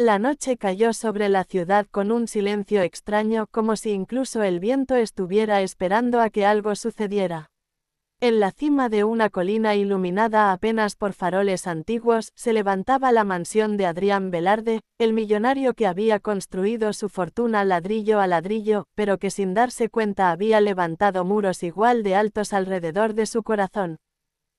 La noche cayó sobre la ciudad con un silencio extraño, como si incluso el viento estuviera esperando a que algo sucediera. En la cima de una colina iluminada apenas por faroles antiguos, se levantaba la mansión de Adrián Velarde, el millonario que había construido su fortuna ladrillo a ladrillo, pero que sin darse cuenta había levantado muros igual de altos alrededor de su corazón.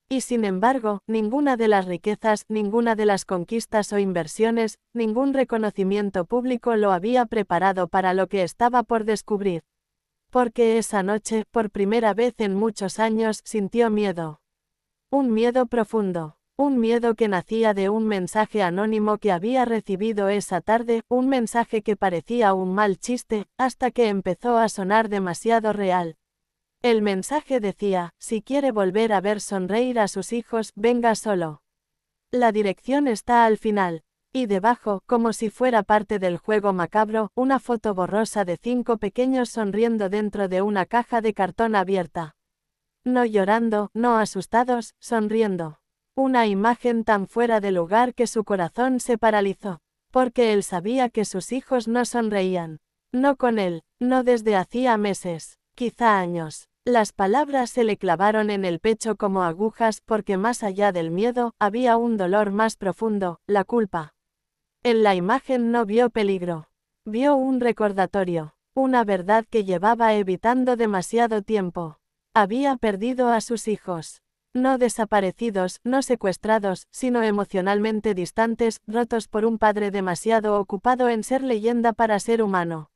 Y sin embargo, ninguna de las riquezas, ninguna de las conquistas o inversiones, ningún reconocimiento público lo había preparado para lo que estaba por descubrir. Porque esa noche, por primera vez en muchos años, sintió miedo. Un miedo profundo. Un miedo que nacía de un mensaje anónimo que había recibido esa tarde, un mensaje que parecía un mal chiste, hasta que empezó a sonar demasiado real. El mensaje decía: si quiere volver a ver sonreír a sus hijos, venga solo. La dirección está al final. Y debajo, como si fuera parte del juego macabro, una foto borrosa de 5 pequeños sonriendo dentro de una caja de cartón abierta. No llorando, no asustados, sonriendo. Una imagen tan fuera de lugar que su corazón se paralizó. Porque él sabía que sus hijos no sonreían. No con él, no desde hacía meses, quizá años. Las palabras se le clavaron en el pecho como agujas, porque más allá del miedo, había un dolor más profundo, la culpa. En la imagen no vio peligro. Vio un recordatorio, una verdad que llevaba evitando demasiado tiempo. Había perdido a sus hijos. No desaparecidos, no secuestrados, sino emocionalmente distantes, rotos por un padre demasiado ocupado en ser leyenda para ser humano.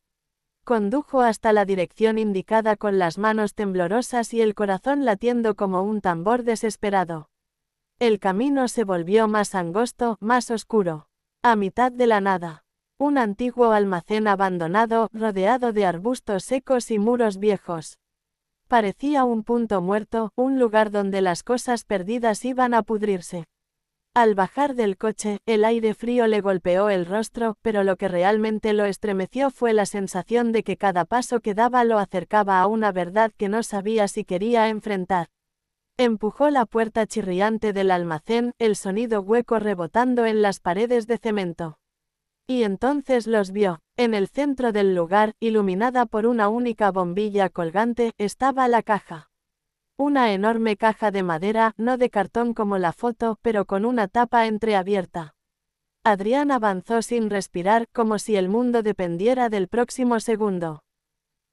Condujo hasta la dirección indicada con las manos temblorosas y el corazón latiendo como un tambor desesperado. El camino se volvió más angosto, más oscuro. A mitad de la nada. Un antiguo almacén abandonado, rodeado de arbustos secos y muros viejos. Parecía un punto muerto, un lugar donde las cosas perdidas iban a pudrirse. Al bajar del coche, el aire frío le golpeó el rostro, pero lo que realmente lo estremeció fue la sensación de que cada paso que daba lo acercaba a una verdad que no sabía si quería enfrentar. Empujó la puerta chirriante del almacén, el sonido hueco rebotando en las paredes de cemento. Y entonces los vio. En el centro del lugar, iluminada por una única bombilla colgante, estaba la caja. Una enorme caja de madera, no de cartón como la foto, pero con una tapa entreabierta. Adrián avanzó sin respirar, como si el mundo dependiera del próximo segundo.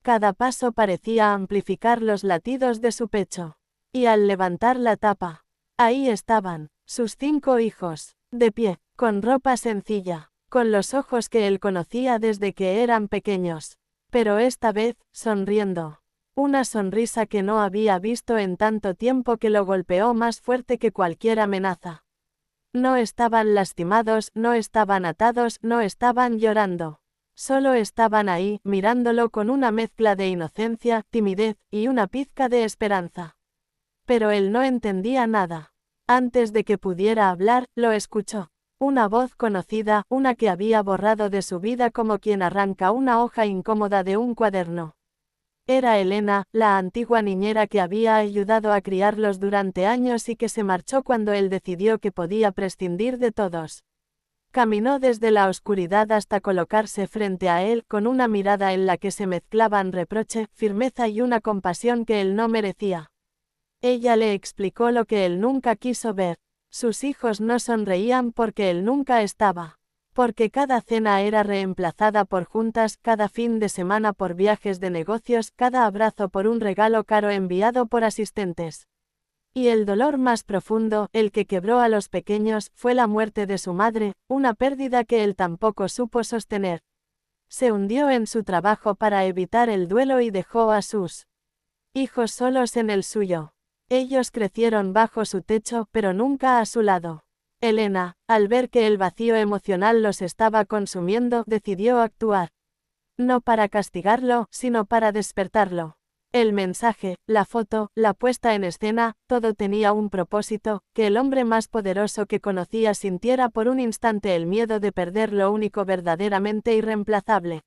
Cada paso parecía amplificar los latidos de su pecho. Y al levantar la tapa, ahí estaban, sus 5 hijos, de pie, con ropa sencilla, con los ojos que él conocía desde que eran pequeños. Pero esta vez, sonriendo. Una sonrisa que no había visto en tanto tiempo que lo golpeó más fuerte que cualquier amenaza. No estaban lastimados, no estaban atados, no estaban llorando. Solo estaban ahí, mirándolo con una mezcla de inocencia, timidez, y una pizca de esperanza. Pero él no entendía nada. Antes de que pudiera hablar, lo escuchó. Una voz conocida, una que había borrado de su vida como quien arranca una hoja incómoda de un cuaderno. Era Elena, la antigua niñera que había ayudado a criarlos durante años y que se marchó cuando él decidió que podía prescindir de todos. Caminó desde la oscuridad hasta colocarse frente a él, con una mirada en la que se mezclaban reproche, firmeza y una compasión que él no merecía. Ella le explicó lo que él nunca quiso ver. Sus hijos no sonreían porque él nunca estaba. Porque cada cena era reemplazada por juntas, cada fin de semana por viajes de negocios, cada abrazo por un regalo caro enviado por asistentes. Y el dolor más profundo, el que quebró a los pequeños, fue la muerte de su madre, una pérdida que él tampoco supo sostener. Se hundió en su trabajo para evitar el duelo y dejó a sus hijos solos en el suyo. Ellos crecieron bajo su techo, pero nunca a su lado. Elena, al ver que el vacío emocional los estaba consumiendo, decidió actuar. No para castigarlo, sino para despertarlo. El mensaje, la foto, la puesta en escena, todo tenía un propósito, que el hombre más poderoso que conocía sintiera por un instante el miedo de perder lo único verdaderamente irreemplazable.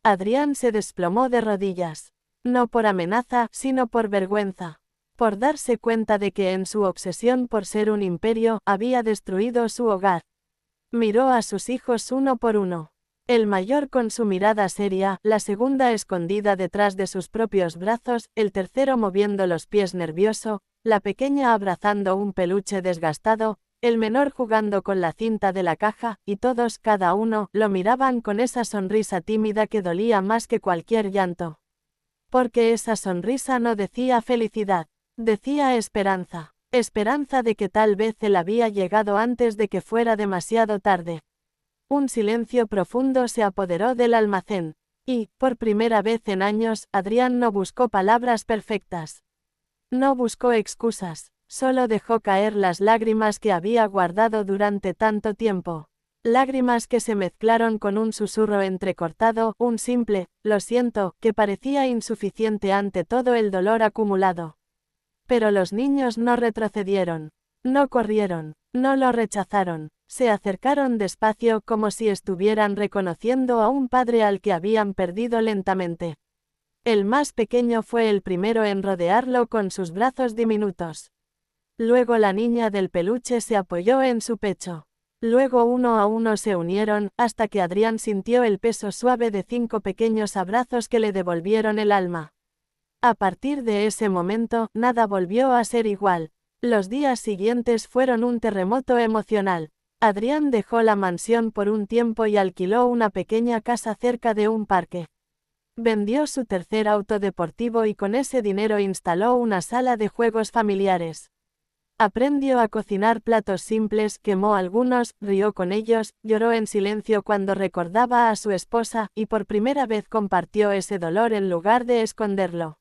Adrián se desplomó de rodillas. No por amenaza, sino por vergüenza. Por darse cuenta de que en su obsesión por ser un imperio, había destruido su hogar. Miró a sus hijos uno por uno. El mayor con su mirada seria, la segunda escondida detrás de sus propios brazos, el tercero moviendo los pies nervioso, la pequeña abrazando un peluche desgastado, el menor jugando con la cinta de la caja, y todos, cada uno, lo miraban con esa sonrisa tímida que dolía más que cualquier llanto. Porque esa sonrisa no decía felicidad, decía esperanza. Esperanza de que tal vez él había llegado antes de que fuera demasiado tarde. Un silencio profundo se apoderó del almacén, y, por primera vez en años, Adrián no buscó palabras perfectas. No buscó excusas, solo dejó caer las lágrimas que había guardado durante tanto tiempo. Lágrimas que se mezclaron con un susurro entrecortado, un simple, lo siento, que parecía insuficiente ante todo el dolor acumulado. Pero los niños no retrocedieron, no corrieron, no lo rechazaron, se acercaron despacio como si estuvieran reconociendo a un padre al que habían perdido lentamente. El más pequeño fue el primero en rodearlo con sus brazos diminutos. Luego la niña del peluche se apoyó en su pecho. Luego uno a uno se unieron, hasta que Adrián sintió el peso suave de 5 pequeños abrazos que le devolvieron el alma. A partir de ese momento, nada volvió a ser igual. Los días siguientes fueron un terremoto emocional. Adrián dejó la mansión por un tiempo y alquiló una pequeña casa cerca de un parque. Vendió su tercer auto deportivo y con ese dinero instaló una sala de juegos familiares. Aprendió a cocinar platos simples, quemó algunos, rió con ellos, lloró en silencio cuando recordaba a su esposa, y por primera vez compartió ese dolor en lugar de esconderlo.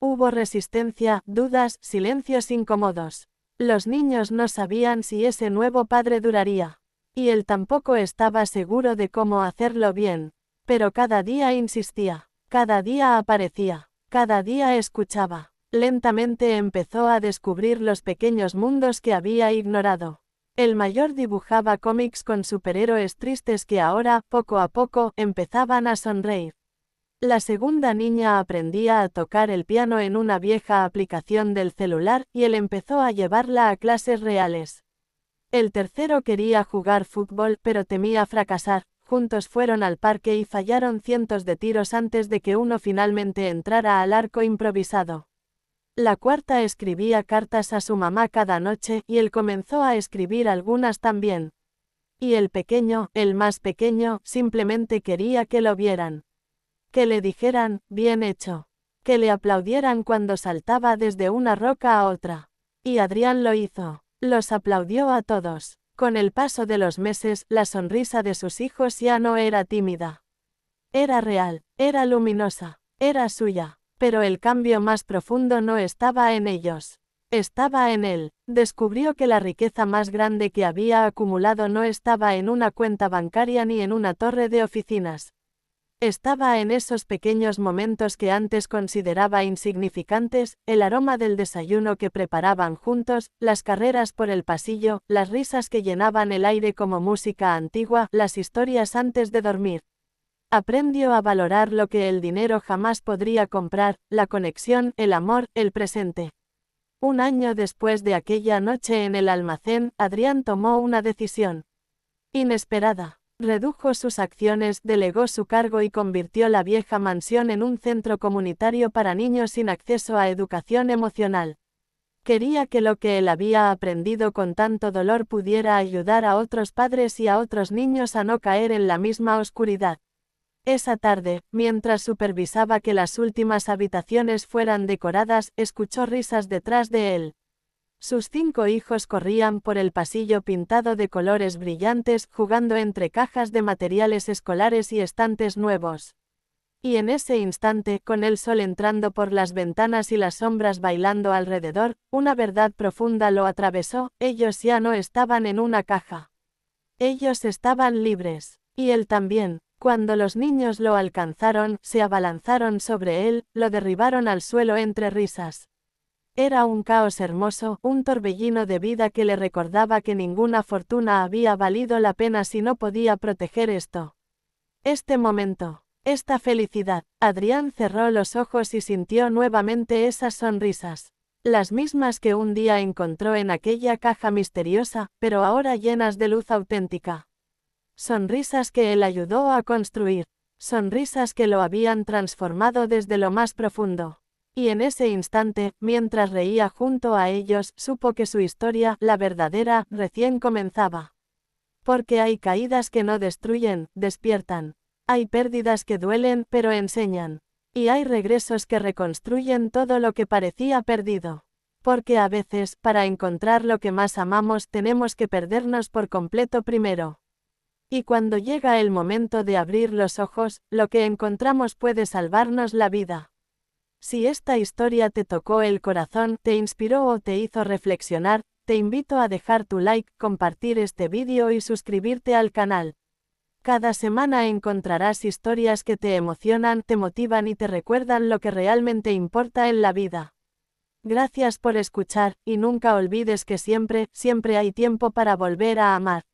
Hubo resistencia, dudas, silencios incómodos. Los niños no sabían si ese nuevo padre duraría. Y él tampoco estaba seguro de cómo hacerlo bien. Pero cada día insistía, cada día aparecía, cada día escuchaba. Lentamente empezó a descubrir los pequeños mundos que había ignorado. El mayor dibujaba cómics con superhéroes tristes que ahora, poco a poco, empezaban a sonreír. La segunda niña aprendía a tocar el piano en una vieja aplicación del celular, y él empezó a llevarla a clases reales. El tercero quería jugar fútbol, pero temía fracasar. Juntos fueron al parque y fallaron cientos de tiros antes de que uno finalmente entrara al arco improvisado. La cuarta escribía cartas a su mamá cada noche, y él comenzó a escribir algunas también. Y el pequeño, el más pequeño, simplemente quería que lo vieran. Que le dijeran, bien hecho. Que le aplaudieran cuando saltaba desde una roca a otra. Y Adrián lo hizo. Los aplaudió a todos. Con el paso de los meses, la sonrisa de sus hijos ya no era tímida. Era real, era luminosa, era suya. Pero el cambio más profundo no estaba en ellos. Estaba en él. Descubrió que la riqueza más grande que había acumulado no estaba en una cuenta bancaria ni en una torre de oficinas. Estaba en esos pequeños momentos que antes consideraba insignificantes, el aroma del desayuno que preparaban juntos, las carreras por el pasillo, las risas que llenaban el aire como música antigua, las historias antes de dormir. Aprendió a valorar lo que el dinero jamás podría comprar, la conexión, el amor, el presente. Un año después de aquella noche en el almacén, Adrián tomó una decisión inesperada. Redujo sus acciones, delegó su cargo y convirtió la vieja mansión en un centro comunitario para niños sin acceso a educación emocional. Quería que lo que él había aprendido con tanto dolor pudiera ayudar a otros padres y a otros niños a no caer en la misma oscuridad. Esa tarde, mientras supervisaba que las últimas habitaciones fueran decoradas, escuchó risas detrás de él. Sus 5 hijos corrían por el pasillo pintado de colores brillantes, jugando entre cajas de materiales escolares y estantes nuevos. Y en ese instante, con el sol entrando por las ventanas y las sombras bailando alrededor, una verdad profunda lo atravesó: ellos ya no estaban en una caja. Ellos estaban libres. Y él también. Cuando los niños lo alcanzaron, se abalanzaron sobre él, lo derribaron al suelo entre risas. Era un caos hermoso, un torbellino de vida que le recordaba que ninguna fortuna había valido la pena si no podía proteger esto. Este momento, esta felicidad. Adrián cerró los ojos y sintió nuevamente esas sonrisas. Las mismas que un día encontró en aquella caja misteriosa, pero ahora llenas de luz auténtica. Sonrisas que él ayudó a construir. Sonrisas que lo habían transformado desde lo más profundo. Y en ese instante, mientras reía junto a ellos, supo que su historia, la verdadera, recién comenzaba. Porque hay caídas que no destruyen, despiertan. Hay pérdidas que duelen, pero enseñan. Y hay regresos que reconstruyen todo lo que parecía perdido. Porque a veces, para encontrar lo que más amamos, tenemos que perdernos por completo primero. Y cuando llega el momento de abrir los ojos, lo que encontramos puede salvarnos la vida. Si esta historia te tocó el corazón, te inspiró o te hizo reflexionar, te invito a dejar tu like, compartir este vídeo y suscribirte al canal. Cada semana encontrarás historias que te emocionan, te motivan y te recuerdan lo que realmente importa en la vida. Gracias por escuchar, y nunca olvides que siempre, siempre hay tiempo para volver a amar.